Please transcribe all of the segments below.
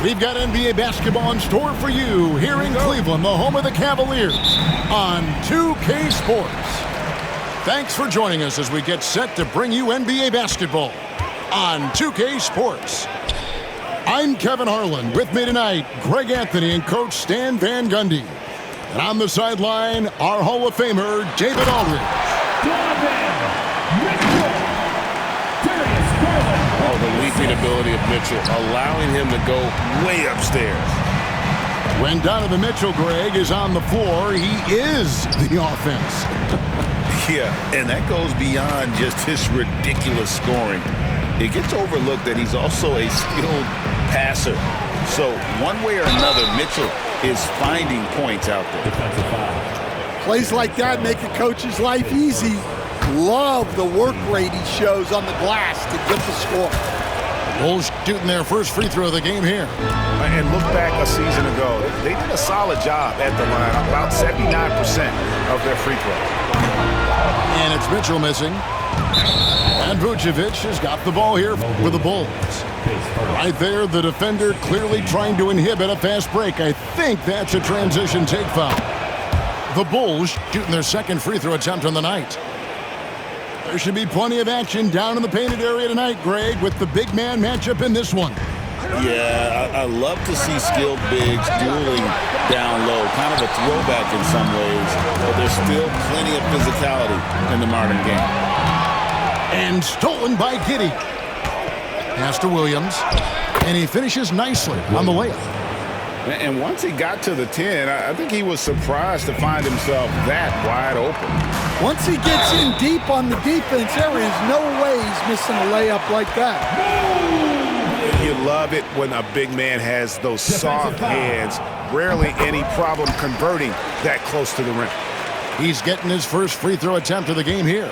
We've got NBA basketball in store for you here in Cleveland, the home of the Cavaliers, on 2K Sports. Thanks for joining us as we get set to bring you NBA basketball on 2K Sports. I'm Kevin Harlan. With me tonight, Greg Anthony and Coach Stan Van Gundy. And on the sideline, our Hall of Famer, David Aldridge. Oh, the leaping ability of Mitchell, allowing him to go way upstairs. When Donovan Mitchell, Greg, is on the floor, he is the offense. Yeah, and that goes beyond just his ridiculous scoring. It gets overlooked that he's also a skilled passer. So one way or another, Mitchell is finding points out there. Plays like that make a coach's life easy. Love the work rate he shows on the glass to get the score. Bulls shooting their first free throw of the game here. And look back a season ago. They did a solid job at the line, about 79% of their free throws. And it's Mitchell missing. And Vucevic has got the ball here for the Bulls. Right there, the defender clearly trying to inhibit a fast break. I think that's a transition take foul. The Bulls shooting their second free throw attempt on the night. There should be plenty of action down in the painted area tonight, Greg, with the big man matchup in this one. Yeah, I love to see skilled bigs dueling down low. Kind of a throwback in some ways, but there's still plenty of physicality in the modern game. And stolen by Giddey. Pass to Williams, and he finishes nicely on the layup. And once he got to the 10, I think he was surprised to find himself that wide open. Once he gets in deep on the defense, there is no way he's missing a layup like that. You love it when a big man has those soft hands. Rarely any problem converting that close to the rim. He's getting his first free throw attempt of the game here.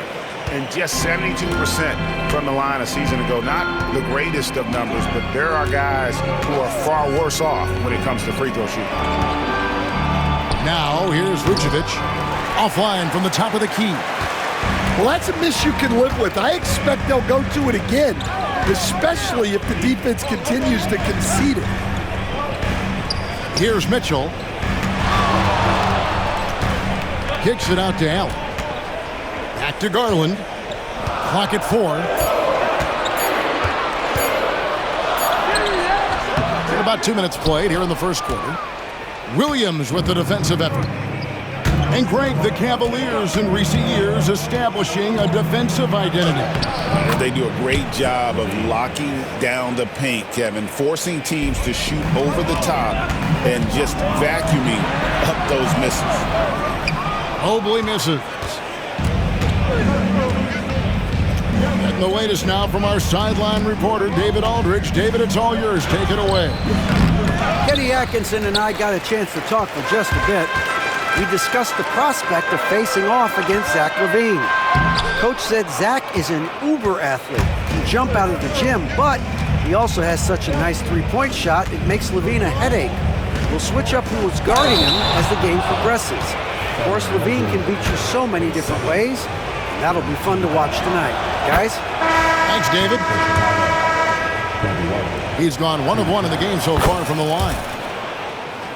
And just 72% from the line a season ago. Not the greatest of numbers, but there are guys who are far worse off when it comes to free throw shooting. Now, here's Vucevic. Offline from the top of the key. Well, that's a miss you can live with. I expect they'll go to it again, especially if the defense continues to concede it. Here's Mitchell. Kicks it out to Allen. Back to Garland. Clock at 4. About 2 minutes played here in the first quarter. Williams with the defensive effort. And Greg, the Cavaliers in recent years establishing a defensive identity. They do a great job of locking down the paint, Kevin, forcing teams to shoot over the top and just vacuuming up those misses. Mobley misses. Getting the latest now from our sideline reporter, David Aldridge. David, it's all yours. Take it away. Kenny Atkinson and I got a chance to talk for just a bit. We discussed the prospect of facing off against Zach LaVine. Coach said Zach is an uber athlete. He can jump out of the gym, but he also has such a nice three-point shot, it makes LaVine a headache. We'll switch up who is guarding him as the game progresses. Of course, LaVine can beat you so many different ways. That'll be fun to watch tonight. Guys? Thanks, David. He's gone 1 of 1 in the game so far from the line.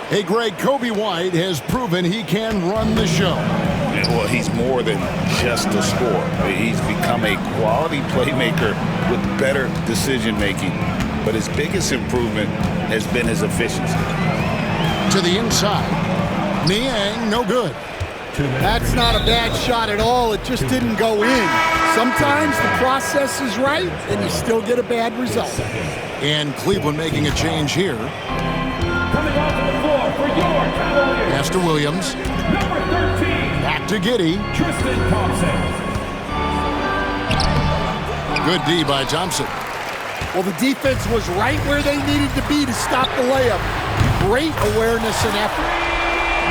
Hey, Greg, Kobe White has proven he can run the show. Well, he's more than just a scorer. He's become a quality playmaker with better decision-making. But his biggest improvement has been his efficiency. To the inside. Niang, no good. That's not a bad shot at all. It just didn't go in. Sometimes the process is right, and you still get a bad result. And Cleveland making a change here. Coming onto the floor for your Cavaliers. Pass to Williams. Number 13. Back to Giddey. Tristan Thompson. Good D by Thompson. Well, the defense was right where they needed to be to stop the layup. Great awareness and effort.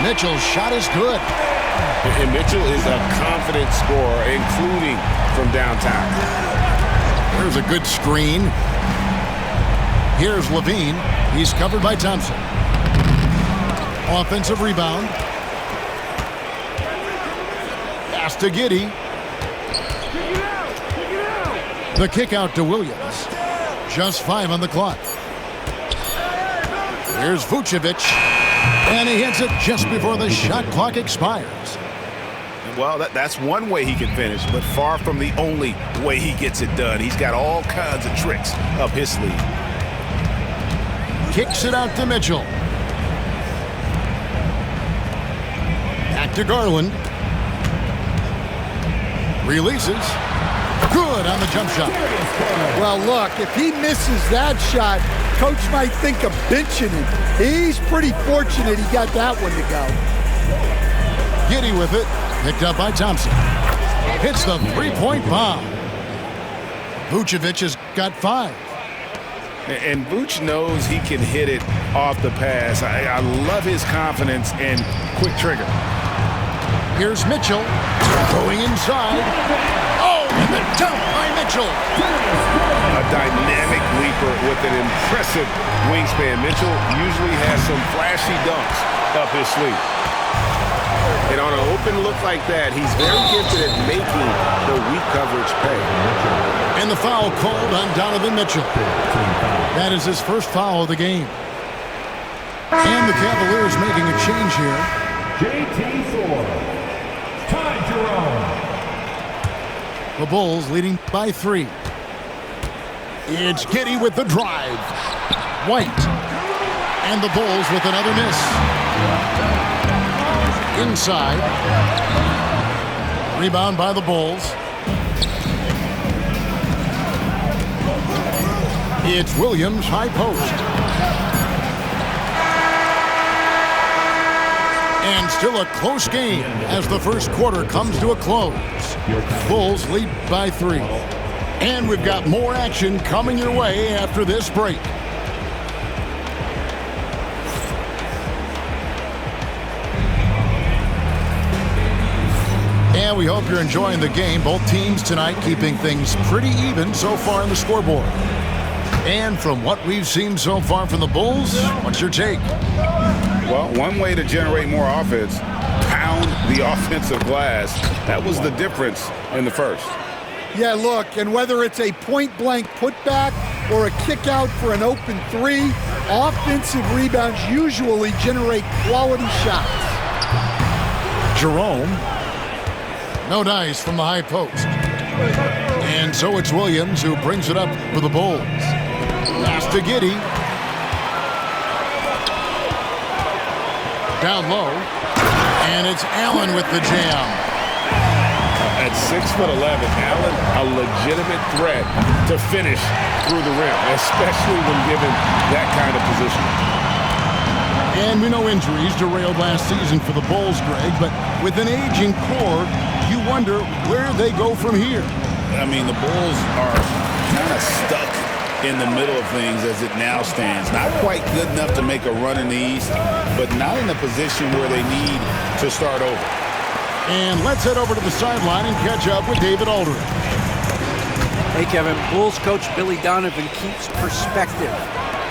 Mitchell's shot is good. And Mitchell is a confident scorer, including from downtown. There's a good screen. Here's LaVine. He's covered by Thompson. Offensive rebound. Pass to Giddey. The kick out to Williams. Just 5 on the clock. Here's Vucevic, and he hits it just before the shot clock expires. Well, that's one way he can finish, but far from the only way he gets it done. He's got all kinds of tricks up his sleeve. Kicks it out to Mitchell. Back to Garland. Releases. Good on the jump shot. Well, look, if he misses that shot, coach might think of benching him. He's pretty fortunate he got that one to go. Giddey with it. Picked up by Thompson. Hits the three-point bomb. Vucevic has got 5. And Vooch knows he can hit it off the pass. I love his confidence and quick trigger. Here's Mitchell going inside. Oh, and the dunk by Mitchell. A dynamic leaper with an impressive wingspan. Mitchell usually has some flashy dunks up his sleeve. And on an open look like that, he's very gifted at making the weak coverage pay. And the foul called on Donovan Mitchell. That is his first foul of the game. And the Cavaliers making a change here. J.T. Thor. Ty Jerome. The Bulls leading by 3. It's Giddey with the drive. White. And the Bulls with another miss. Inside. Rebound by the Bulls. It's Williams, high post. And still a close game as the first quarter comes to a close. Bulls lead by 3. And we've got more action coming your way after this break. And we hope you're enjoying the game. Both teams tonight keeping things pretty even so far on the scoreboard. And from what we've seen so far from the Bulls, what's your take? Well, one way to generate more offense, pound the offensive glass. That was the difference in the first. Yeah, look, and whether it's a point-blank putback or a kick out for an open 3, offensive rebounds usually generate quality shots. Jerome. No dice from the high post. And so it's Williams who brings it up for the Bulls. Pass to Giddey. Down low. And it's Allen with the jam. At 6'11", Allen, a legitimate threat to finish through the rim, especially when given that kind of position. And we know injuries derailed last season for the Bulls, Greg, but with an aging core, you wonder where they go from here. I mean, the Bulls are kind of stuck in the middle of things as it now stands. Not quite good enough to make a run in the East, but not in a position where they need to start over. And let's head over to the sideline and catch up with David Aldridge. Hey, Kevin. Bulls coach Billy Donovan keeps perspective.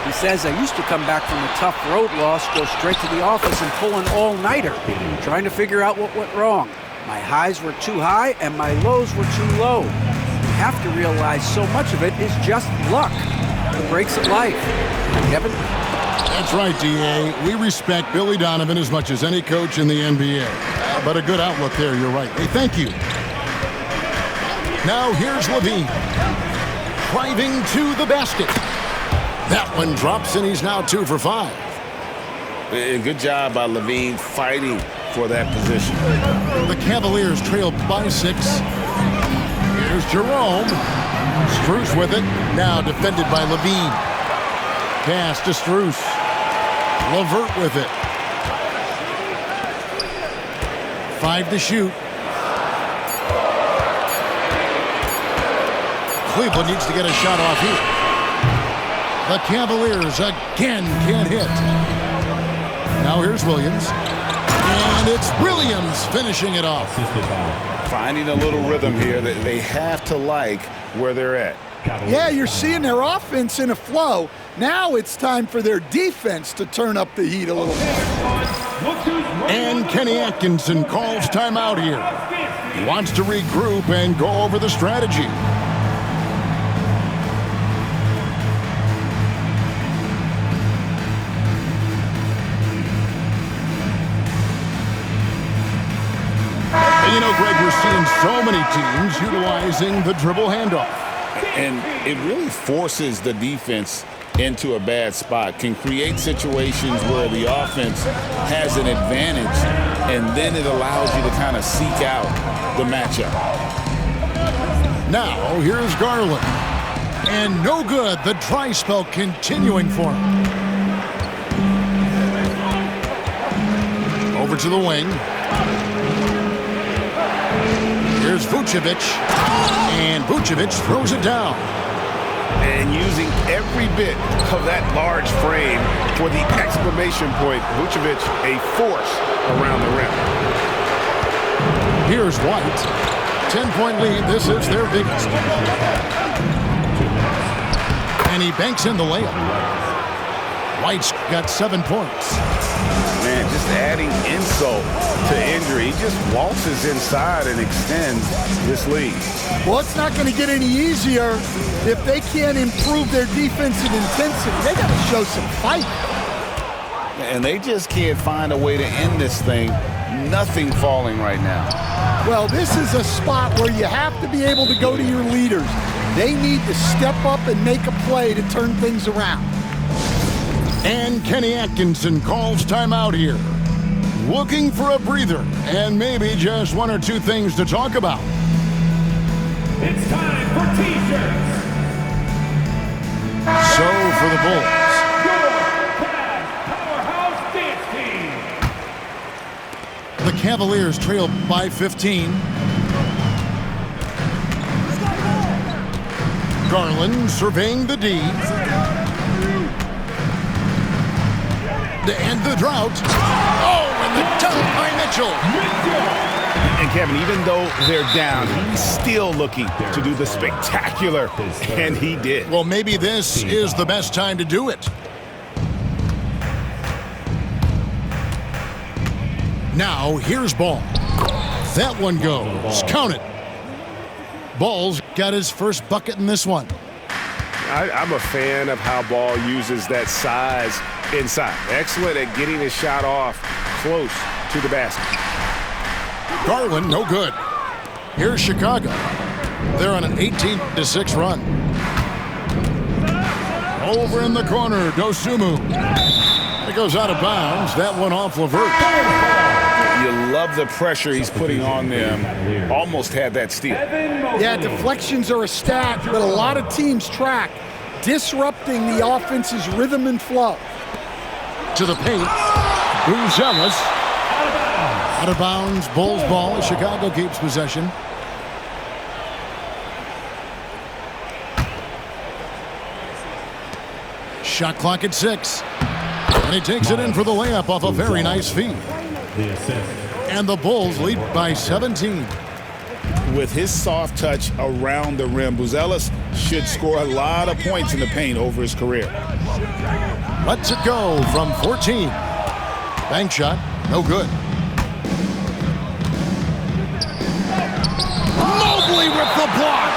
He says, I used to come back from a tough road loss, go straight to the office and pull an all-nighter, trying to figure out what went wrong. My highs were too high and my lows were too low. You have to realize so much of it is just luck. The breaks of life. Kevin? That's right, D.A. We respect Billy Donovan as much as any coach in the NBA. But a good outlook there, you're right. Hey, thank you. Now here's Levine. Driving to the basket. That one drops, and he's now 2 for 5. And good job by Levine fighting for that position. The Cavaliers trail by 6. Here's Jerome. Strus with it. Now defended by Levine. Pass to Strus. LeVert with it. 5 to shoot. Cleveland needs to get a shot off here. The Cavaliers again can't hit. Now here's Williams. And it's Williams finishing it off. Finding a little rhythm here that they have to like where they're at. Yeah, you're seeing their offense in a flow. Now it's time for their defense to turn up the heat a little more. And Kenny Atkinson calls timeout here. He wants to regroup and go over the strategy. So many teams utilizing the dribble handoff. And it really forces the defense into a bad spot, can create situations where the offense has an advantage, and then it allows you to kind of seek out the matchup. Now, here's Garland. And no good. The dry spell continuing for him. Over to the wing. Here's Vucevic. And Vucevic throws it down. And using every bit of that large frame for the exclamation point, Vucevic a force around the rim. Here's White. 10-point lead. This is their biggest. And he banks in the layup. White's got 7 points. Man, just adding insult to injury. He just waltzes inside and extends this lead. Well, it's not going to get any easier if they can't improve their defensive intensity. They got to show some fight. And they just can't find a way to end this thing. Nothing falling right now. Well, this is a spot where you have to be able to go to your leaders. They need to step up and make a play to turn things around. And Kenny Atkinson calls timeout here. Looking for a breather and maybe just 1 or 2 things to talk about. It's time for T-shirts. So for the Bulls, Your Cavs Powerhouse Dance Team. the Cavaliers trail by 15. Garland surveying the D. To end the drought. Oh, and the dunk by Mitchell. And Kevin, even though they're down, he's still looking to do the spectacular, and he did. Well, maybe this is the best time to do it. Now, here's Ball. That one goes. Count it. Ball's got his first bucket in this one. I'm a fan of how Ball uses that size inside. Excellent at getting his shot off close to the basket. Garland, no good. Here's Chicago. They're on an 18-6 run. Over in the corner, Dosunmu. It goes out of bounds. That one off LeVert. You love the pressure he's putting on them. Almost had that steal. Yeah, deflections are a stat that a lot of teams track, disrupting the offense's rhythm and flow. To the paint. Buzelis. Out of bounds. Bulls ball. Chicago keeps possession. Shot clock at 6. And he takes it in for the layup off a very nice feed. And the Bulls lead by 17. With his soft touch around the rim, Buzelis should score a lot of points in the paint over his career. Lets it go from 14. Bank shot, no good. Mobley with the block.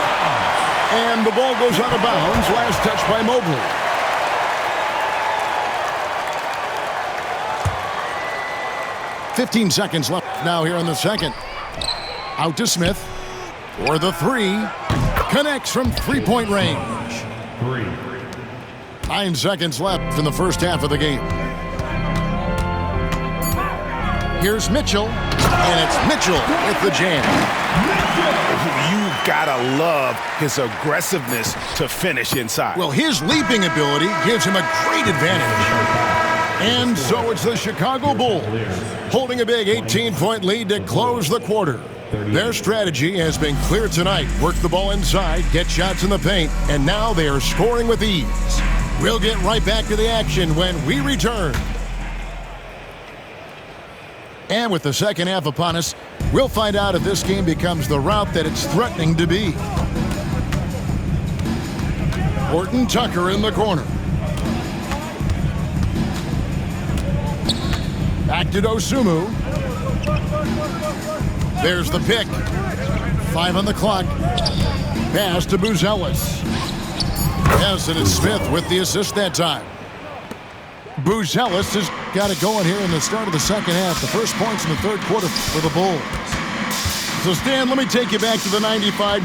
And the ball goes out of bounds. Last touch by Mobley. "15 seconds left now here in the second. Out to Smith for the 3. Connects from 3-point range. 9 seconds left in the first half of the game. Here's Mitchell, and it's Mitchell with the jam. You gotta love his aggressiveness to finish inside. Well, his leaping ability gives him a great advantage. And so it's the Chicago Bulls holding a big 18-point lead to close the quarter. Their strategy has been clear tonight. Work the ball inside, get shots in the paint, and now they are scoring with ease. We'll get right back to the action when we return. And with the second half upon us, we'll find out if this game becomes the route that it's threatening to be. Horton Tucker in the corner. Back to Dosunmu. There's the pick. 5 on the clock. Pass to Buzelis. Yes, and it's Smith with the assist that time. Buzelis has got it going here in the start of the second half. The first points in the third quarter for the Bulls. So, Stan, let me take you back to the 95-96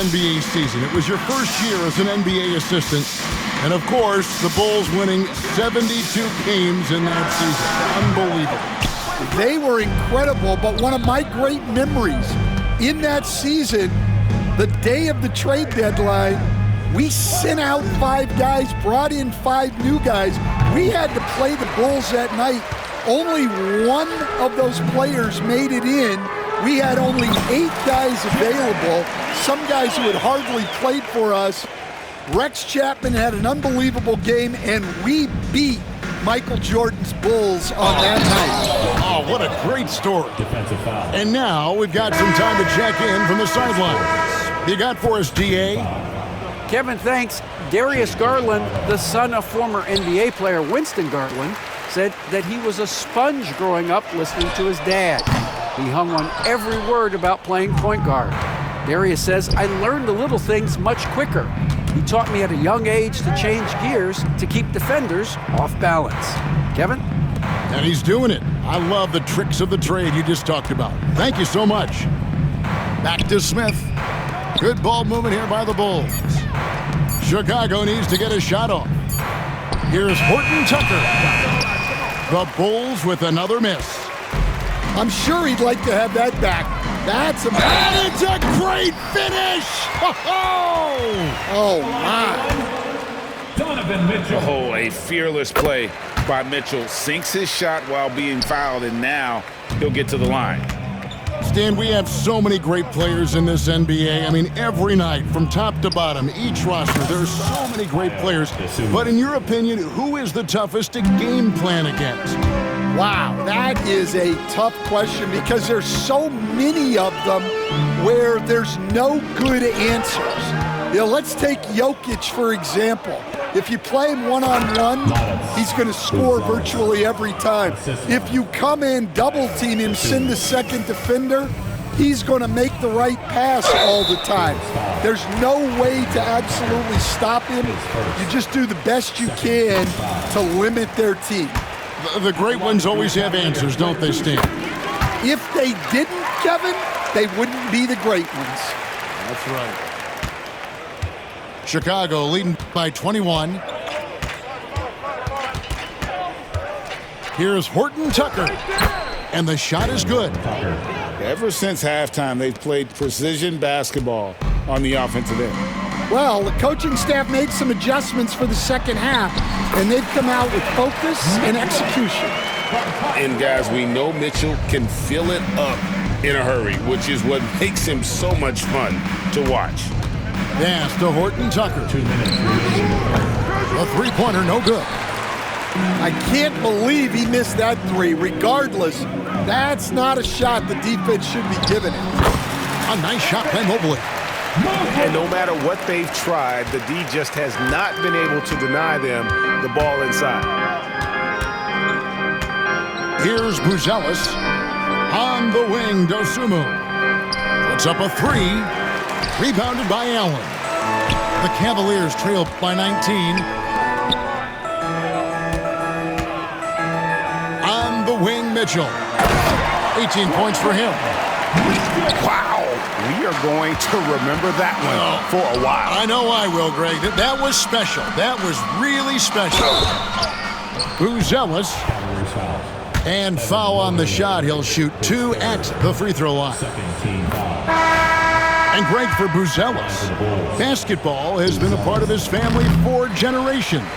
NBA season. It was your first year as an NBA assistant. And, of course, the Bulls winning 72 games in that season. Unbelievable. They were incredible, but one of my great memories in that season, the day of the trade deadline, we sent out 5 guys, brought in 5 new guys. We had to play the Bulls that night. Only one of those players made it in. We had only 8 guys available, some guys who had hardly played for us. Rex Chapman had an unbelievable game, and we beat Michael Jordan's Bulls on that night. Oh, what a great story. Defensive foul. And now we've got some time to check in from the sidelines. You got for us, DA? Kevin, thanks. Darius Garland, the son of former NBA player Winston Garland, said that he was a sponge growing up listening to his dad. He hung on every word about playing point guard. Darius says, I learned the little things much quicker. He taught me at a young age to change gears to keep defenders off balance. Kevin? And he's doing it. I love the tricks of the trade you just talked about. Thank you so much. Back to Smith. Good ball movement here by the Bulls. Chicago needs to get a shot off. Here's Horton Tucker. The Bulls with another miss. I'm sure he'd like to have that back. That's a... And it's a great finish! Oh, my. Donovan Mitchell. Oh, a fearless play by Mitchell. Sinks his shot while being fouled, and now he'll get to the line. Stan, we have so many great players in this NBA. I mean, every night, from top to bottom, each roster, there's so many great players. But in your opinion, who is the toughest to game plan against? Wow, that is a tough question because there's so many of them where there's no good answers. You know, let's take Jokic, for example. If you play him one-on-one, he's going to score virtually every time. If you come in, double-team him, send the second defender, he's going to make the right pass all the time. There's no way to absolutely stop him. You just do the best you can to limit their team. The great ones always have answers, don't they, Stan? If they didn't, Kevin, they wouldn't be the great ones. That's right. Chicago leading by 21. Here's Horton Tucker. And the shot is good. Ever since halftime, they've played precision basketball on the offensive end. Well, the coaching staff made some adjustments for the second half, and they've come out with focus and execution. And guys, we know Mitchell can fill it up in a hurry, which is what makes him so much fun to watch. Pass to Horton Tucker. 2 minutes. A three-pointer, no good. I can't believe he missed that three. Regardless, that's not a shot the defense should be giving him. A nice shot by Mobley. And no matter what they've tried, the D just has not been able to deny them the ball inside. Here's Buzelis. On the wing, Dosunmu. Puts up a three. Rebounded by Allen. The Cavaliers trail by 19. On the wing, Mitchell. 18 points for him. Wow. We are going to remember that one for a while. I know I will, Greg. That was special. That was really special. Buzelis. And foul on the shot. He'll shoot 2 at the free throw line. And Greg, for Buzelis, basketball has been a part of his family for generations.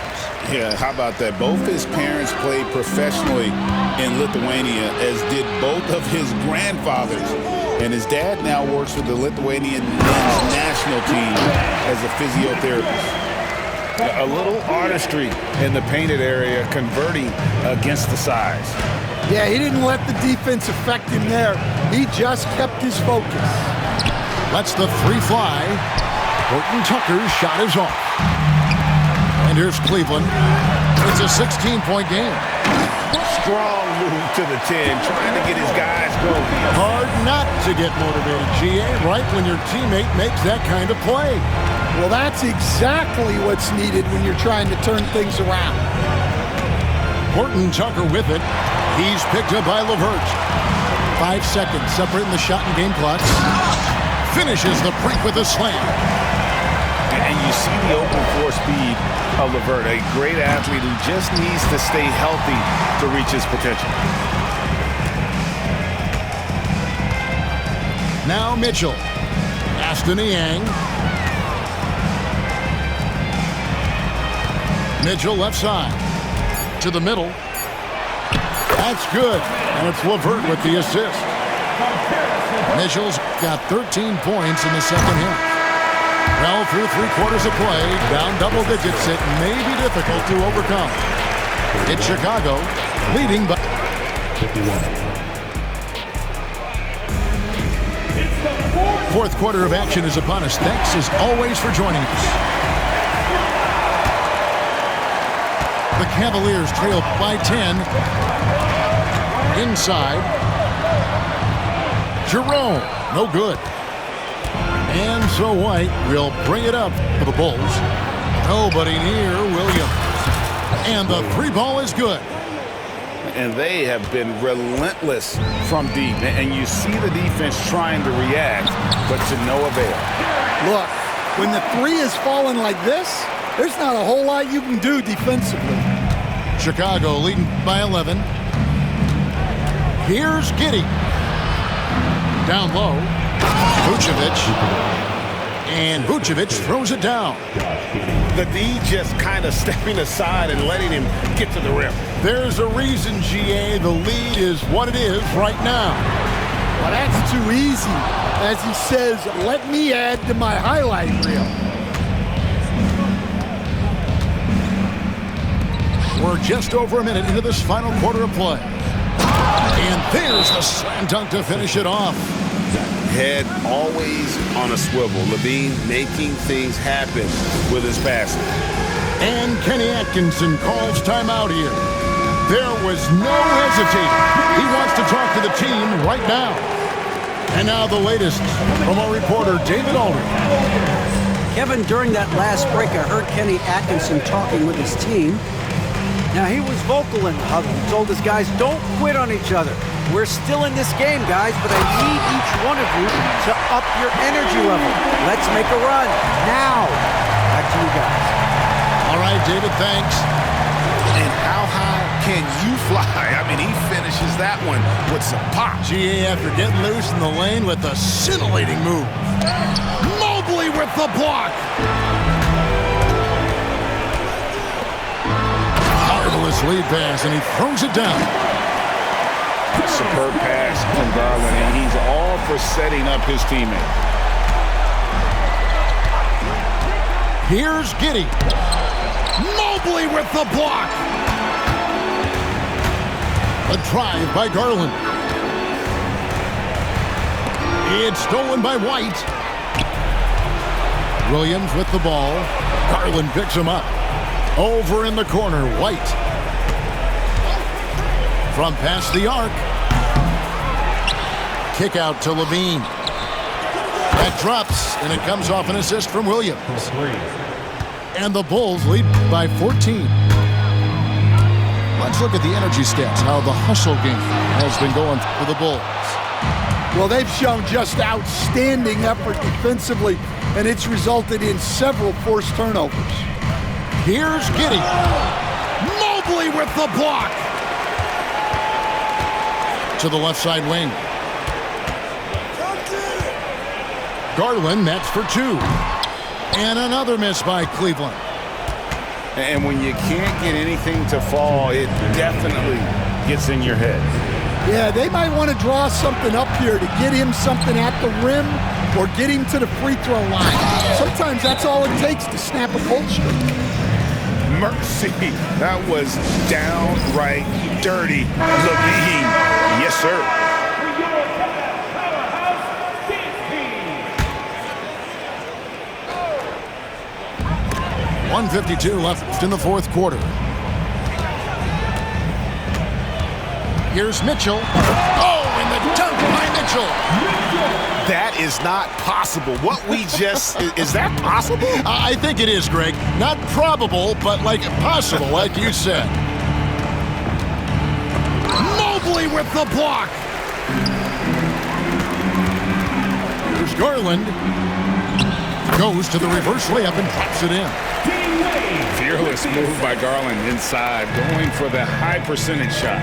Yeah, how about that? Both his parents played professionally in Lithuania, as did both of his grandfathers. And his dad now works with the Lithuanian men's national team as a physiotherapist. A little artistry in the painted area, converting against the size. Yeah, he didn't let the defense affect him there. He just kept his focus. Lets the three fly. Horton Tucker's shot is off. And here's Cleveland. It's a 16-point game. Strong move to the 10, trying to get his guys going. Hard not to get motivated, GA, right when your teammate makes that kind of play. Well, that's exactly what's needed when you're trying to turn things around. Horton Tucker with it. He's picked up by LeVert. 5 seconds separating the shot and game clock. Finishes the break with a slam. And you see the open floor speed of LeVert, a great athlete who just needs to stay healthy to reach his potential. Now Mitchell. Pass to Niang. Mitchell left side. To the middle. That's good. And it's LeVert with the assist. Mitchell's got 13 points in the second half. Well, through 3/4 of play, down double digits, it may be difficult to overcome. It's Chicago leading by 51. Fourth quarter of action is upon us. Thanks as always for joining us. The Cavaliers trail by 10. Inside. Jerome, no good. And so White will bring it up for the Bulls. Nobody near Williams. And the three ball is good. And they have been relentless from deep. And you see the defense trying to react, but to no avail. Look, when the three is falling like this, there's not a whole lot you can do defensively. Chicago leading by 11. Here's Giddey. Down low. Vucevic. And Vucevic throws it down. The D just kind of stepping aside and letting him get to the rim. There's a reason, GA, the lead is what it is right now. Well, that's too easy. As he says, let me add to my highlight reel. We're just over a minute into this final quarter of play. And there's the slam dunk to finish it off. Head always on a swivel. LaVine making things happen with his passing. And Kenny Atkinson calls timeout here. There was no hesitating. He wants to talk to the team right now. And now the latest from our reporter, David Aldridge. Kevin, during that last break, I heard Kenny Atkinson talking with his team. Now, he was vocal in the huddle. He told his guys, don't quit on each other. We're still in this game, guys, but I need each one of you to up your energy level. Let's make a run now. Back to you guys. All right, David, thanks. And how high can you fly? I mean, he finishes that one with some pop. GA after getting loose in the lane with a scintillating move. Mobley with the block. Marvelous lead pass, and he throws it down. Superb pass from Garland, and he's all for setting up his teammate. Here's Giddey. Mobley with the block. A drive by Garland. It's stolen by White. Williams with the ball. Garland picks him up. Over in the corner, White. From past the arc. Kick out to LaVine. That drops, and it comes off an assist from Williams. And the Bulls lead by 14. Let's look at the energy stats, how the hustle game has been going for the Bulls. Well, they've shown just outstanding effort defensively, and it's resulted in several forced turnovers. Here's Giddey. Mobley with the block. To the left side wing. Garland, that's for two. And another miss by Cleveland. And when you can't get anything to fall, it definitely gets in your head. Yeah, they might want to draw something up here to get him something at the rim or get him to the free throw line. Sometimes that's all it takes to snap a cold streak. Mercy, that was downright dirty. LaVine, yes, sir. 1:52 left in the fourth quarter. Here's Mitchell. Oh, and the dunk by Mitchell. That is not possible. What we just, is that possible? I think it is, Greg. Not probable, but like possible, like you said. Mobley with the block. Here's Garland. Goes to the reverse layup and drops it in. Fearless move by Garland inside, going for the high percentage shot.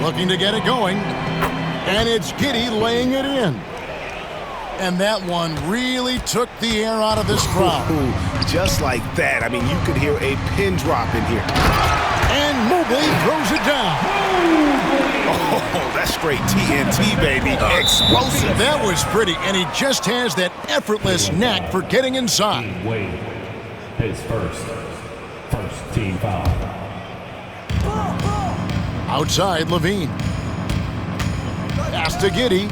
Looking to get it going. And it's Giddey laying it in. And that one really took the air out of this crowd. Ooh, just like that. I mean, you could hear a pin drop in here. And Mobley throws it down. Oh, that's straight TNT, baby. Explosive. That was pretty, and he just has that effortless knack for getting inside. Wade, his first team foul. Outside, Levine. Pass to Giddey.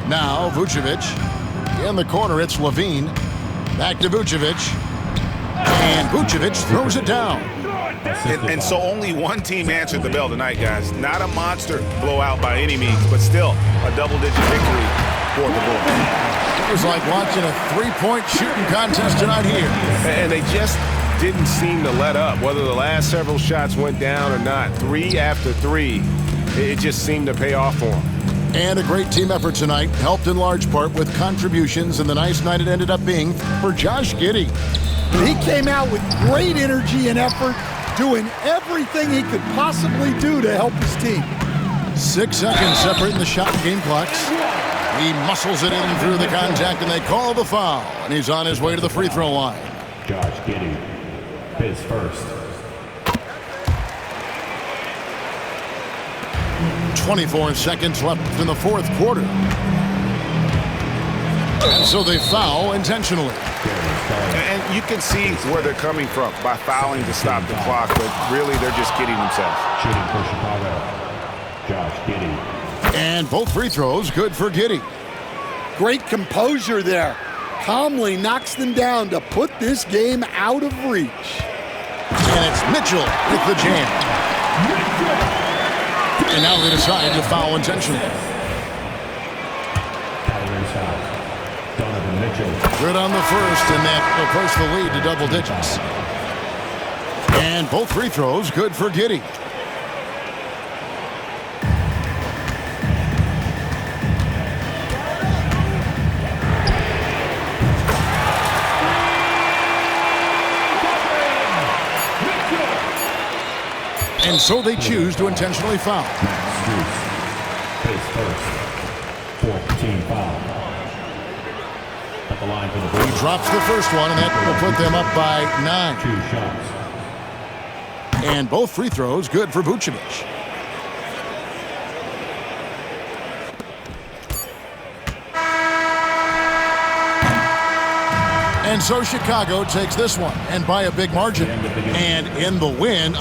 Now, Vucevic. In the corner, it's Levine. Back to Vucevic. And Vucevic throws it down. And so only one team answered the bell tonight, guys. Not a monster blowout by any means, but still a double-digit victory for the Bulls. It was like watching a three-point shooting contest tonight here. And they just didn't seem to let up, whether the last several shots went down or not. 3 after 3, it just seemed to pay off for them. And a great team effort tonight, helped in large part with contributions, and the nice night it ended up being for Josh Giddey. He came out with great energy and effort, doing everything he could possibly do to help his team. 6 seconds separating the shot and game clocks. He muscles it in through the contact, and they call the foul. And he's on his way to the free throw line. Josh Giddey, his first. 24 seconds left in the fourth quarter. And so they foul intentionally. And you can see where they're coming from by fouling to stop the clock, but really they're just kidding themselves. Shooting for Chicago, Josh Giddey. And both free throws good for Giddey. Great composure there. Calmly knocks them down to put this game out of reach. And it's Mitchell with the jam. And now they decide to foul intentionally. Donovan Mitchell. Good on the first, and that will push the lead to double digits. And both free throws good for Giddey. And so they choose to intentionally foul. His first, fourth team foul. At the line for the Bulls. He drops the first one, and that will put them up by 9. 2 shots. And both free throws good for Vucevic. And so Chicago takes this one, and by a big margin. And in the win.